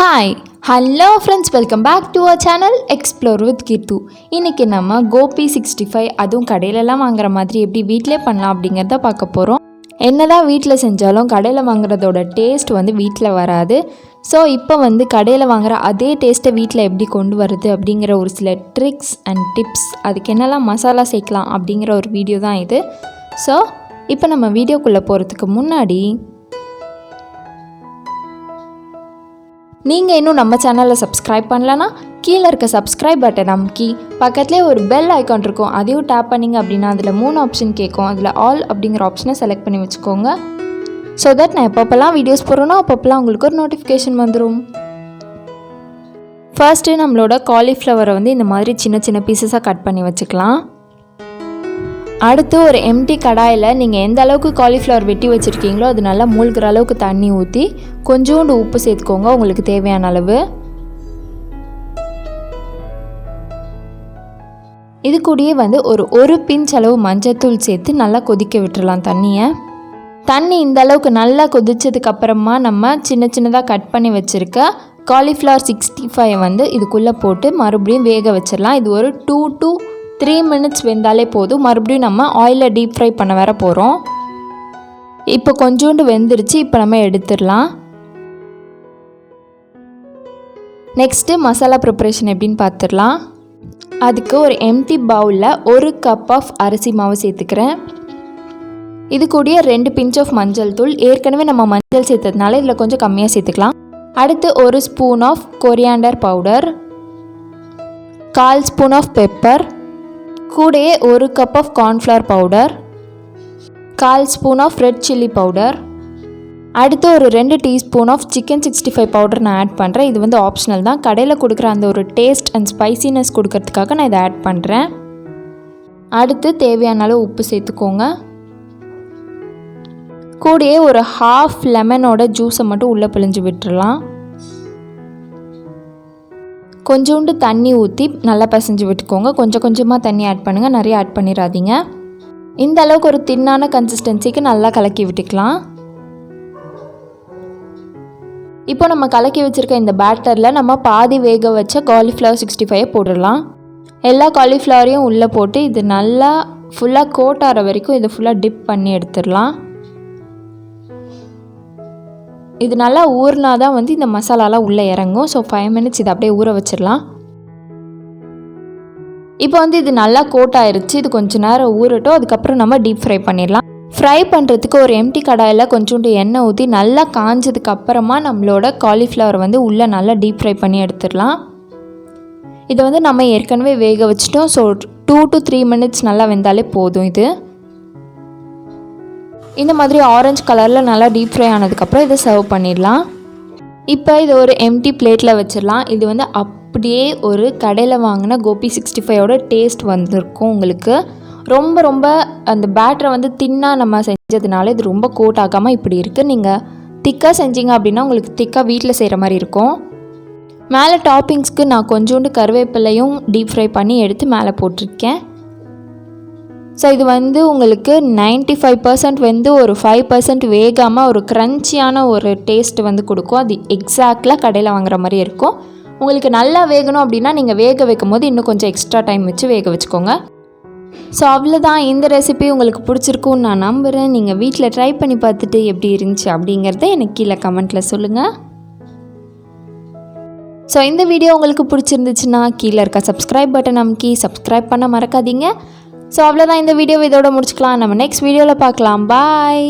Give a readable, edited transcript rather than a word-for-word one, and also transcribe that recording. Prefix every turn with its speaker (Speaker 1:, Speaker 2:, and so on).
Speaker 1: Hi hello friends, welcome back to our channel explore with Keerthu. இன்றைக்கி நம்ம கோபி 65 அதுவும் கடையிலலாம் வாங்குற மாதிரி எப்படி வீட்டிலே பண்ணலாம் அப்படிங்கிறத பார்க்க போகிறோம். என்னதான் வீட்டில் செஞ்சாலும் கடையில் வாங்குறதோட டேஸ்ட் வீட்டில் வராது. ஸோ இப்போ கடையில் வாங்குகிற அதே டேஸ்ட்டை வீட்டில் எப்படி கொண்டு வருது அப்படிங்கிற ஒரு சில ட்ரிக்ஸ் அண்ட் டிப்ஸ், அதுக்கு என்னெல்லாம் மசாலா சேர்க்கலாம் அப்படிங்கிற ஒரு வீடியோ தான் இது. ஸோ இப்போ நம்ம வீடியோக்குள்ளே போகிறதுக்கு முன்னாடி நீங்கள் இன்னும் நம்ம சேனலை சப்ஸ்கிரைப் பண்ணலன்னா கீழே இருக்க சப்ஸ்கிரைப் பட்டன் அமுக்கி பக்கத்துலேயே ஒரு பெல் ஐக்கான் இருக்கும், அதையும் டேப் பண்ணிங்க அப்படின்னா அதில் 3 ஆப்ஷன் கேட்கும். அதில் ஆல் அப்படிங்கிற ஆப்ஷனை செலக்ட் பண்ணி வச்சுக்கோங்க. ஸோ தட் நான் எப்பப்போலாம் வீடியோஸ் போடுறேனோ அப்பப்போலாம் உங்களுக்கு ஒரு நோட்டிஃபிகேஷன் வந்துடும். ஃபர்ஸ்ட்டு நம்மளோட காலிஃப்ளவரை இந்த மாதிரி சின்ன சின்ன பீசஸாக கட் பண்ணி வச்சுக்கலாம். அடுத்து ஒரு எம்டி கடாயில் நீங்கள் எந்த அளவுக்கு காலிஃப்ளவர் வெட்டி வச்சுருக்கீங்களோ அது நல்லா மூழ்கிற அளவுக்கு தண்ணி ஊற்றி கொஞ்சோண்டு உப்பு சேர்த்துக்கோங்க, உங்களுக்கு தேவையான அளவு. இது கூடயே ஒரு பிஞ்ச் அளவு மஞ்சத்தூள் சேர்த்து நல்லா கொதிக்க விட்டுறலாம் தண்ணியை. தண்ணி இந்த அளவுக்கு நல்லா கொதிச்சதுக்கப்புறமா நம்ம சின்ன சின்னதாக கட் பண்ணி வச்சுருக்க காலிஃப்ளவர் 65 இதுக்குள்ளே போட்டு மறுபடியும் வேக வச்சிடலாம். இது ஒரு 2 to 3 minutes வெந்தாலே போதும். மறுபடியும் நம்ம ஆயிலில் டீப் ஃப்ரை பண்ண வேற போகிறோம். இப்போ கொஞ்சோண்டு வெந்துருச்சு, இப்போ நம்ம எடுத்துடலாம். நெக்ஸ்ட்டு மசாலா ப்ரிப்பரேஷன் எப்படின்னு பார்த்துடலாம். அதுக்கு ஒரு எம்டி பவுலில் 1 கப் ஆஃப் அரிசி மாவு சேர்த்துக்கிறேன். இது கூடிய 2 பிஞ்ச் ஆஃப் மஞ்சள் தூள், ஏற்கனவே நம்ம மஞ்சள் சேர்த்ததுனால இதில் கொஞ்சம் கம்மியாக சேர்த்துக்கலாம். அடுத்து 1 spoon of coriander powder, 1/4 spoon of pepper, கூடயே 1 cup of cornflour powder, 1/4 spoon of red chilli powder. அடுத்து ஒரு 2 டீஸ்பூன் ஆஃப் சிக்கன் 65 பவுடர் நான் ஆட் பண்ணுறேன். இது ஆப்ஷனல் தான். கடையில் கொடுக்குற அந்த ஒரு டேஸ்ட் அண்ட் ஸ்பைசினஸ் கொடுக்கறதுக்காக நான் இதை ஆட் பண்ணுறேன். அடுத்து தேவையான அளவு உப்பு சேர்த்துக்கோங்க. கூடயே ஒரு 1/2 லெமனோட ஜூஸை மட்டும் உள்ளே பிழிஞ்சு விட்டுறலாம். கொஞ்சோண்டு தண்ணி ஊற்றி நல்லா பிசைஞ்சு விட்டுக்கோங்க. கொஞ்சம் கொஞ்சமாக தண்ணி ஆட் பண்ணுங்கள், நிறைய ஆட் பண்ணிடாதீங்க. இந்த அளவுக்கு ஒரு தின்னான கன்சிஸ்டன்சிக்கு நல்லா கலக்கி விட்டுக்கலாம். இப்போ நம்ம கலக்கி வச்சுருக்க இந்த பேட்டரில் நம்ம பாதி வேக வச்ச காலிஃப்ளவர் 65 போட்டுடலாம். எல்லா காலிஃப்ளவரையும் உள்ளே போட்டு இது நல்லா ஃபுல்லாக கோட் ஆகிற வரைக்கும் இதை ஃபுல்லாக டிப் பண்ணி எடுத்துடலாம். இது நல்லா ஊறினா தான் இந்த மசாலாலாம் உள்ளே இறங்கும். ஸோ 5 minutes இதை அப்படியே ஊற வச்சிடலாம். இப்போ இது நல்லா கோட் ஆயிருச்சு. இது கொஞ்சம் நேரம் ஊறட்டும், அதுக்கப்புறம் நம்ம டீப் ஃப்ரை பண்ணிடலாம். ஃப்ரை பண்ணுறதுக்கு ஒரு எம்டி கடாயில் கொஞ்சோண்டு எண்ணெய் ஊற்றி நல்லா காஞ்சதுக்கப்புறமா நம்மளோட காலிஃப்ளவர் உள்ளே நல்லா டீப் ஃப்ரை பண்ணி எடுத்துடலாம். இதை நம்ம ஏற்கனவே வேக வச்சிட்டோம். ஸோ 2 to 3 minutes நல்லா வெந்தாலே போதும். இது இந்த மாதிரி ஆரஞ்சு கலரில் நல்லா டீப் ஃப்ரை ஆனதுக்கப்புறம் இதை சர்வ் பண்ணிடலாம். இப்போ இது ஒரு எம்டி பிளேட்டில் வச்சிடலாம். இது அப்படியே ஒரு கடையில் வாங்கின கோபி 65ஓட டேஸ்ட் வந்திருக்கும் உங்களுக்கு. ரொம்ப ரொம்ப அந்த பேட்டரை தின்னாக நம்ம செஞ்சதுனால இது ரொம்ப கோட் ஆகாமல் இப்படி இருக்குது. நீங்கள் திக்காக செஞ்சீங்க அப்படின்னா உங்களுக்கு திக்காக வீட்டில் செய்கிற மாதிரி இருக்கும். மேலே டாப்பிங்ஸ்க்கு நான் கொஞ்சோண்டு கருவேப்பிலையும் டீப் ஃப்ரை பண்ணி எடுத்து மேலே போட்டிருக்கேன். ஸோ இது உங்களுக்கு 95% ஒரு 5% வேகாமல் ஒரு க்ரன்ச்சியான ஒரு டேஸ்ட் கொடுக்கும். அது எக்ஸாக்டாக கடையில் வாங்குற மாதிரி இருக்கும். உங்களுக்கு நல்லா வேகணும் அப்படின்னா நீங்கள் வேக வைக்கும் போது இன்னும் கொஞ்சம் எக்ஸ்ட்ரா டைம் வச்சு வேக வச்சுக்கோங்க. ஸோ அவ்வளோதான். இந்த ரெசிபி உங்களுக்கு பிடிச்சிருக்குன்னு நான் நம்புகிறேன். நீங்கள் வீட்டில் ட்ரை பண்ணி பார்த்துட்டு எப்படி இருந்துச்சு அப்படிங்கிறத எனக்கு கீழே கமெண்ட்டில் சொல்லுங்கள். ஸோ இந்த வீடியோ உங்களுக்கு பிடிச்சிருந்துச்சுன்னா கீழே இருக்க சப்ஸ்கிரைப் பட்டன் அமுக்கி சப்ஸ்கிரைப் பண்ண மறக்காதீங்க. ஸோ அவ்வளோதான். இந்த வீடியோவை இதோட முடிச்சுக்கலாம். நம்ம நெக்ஸ்ட் வீடியோவில் பார்க்கலாம். பாய்.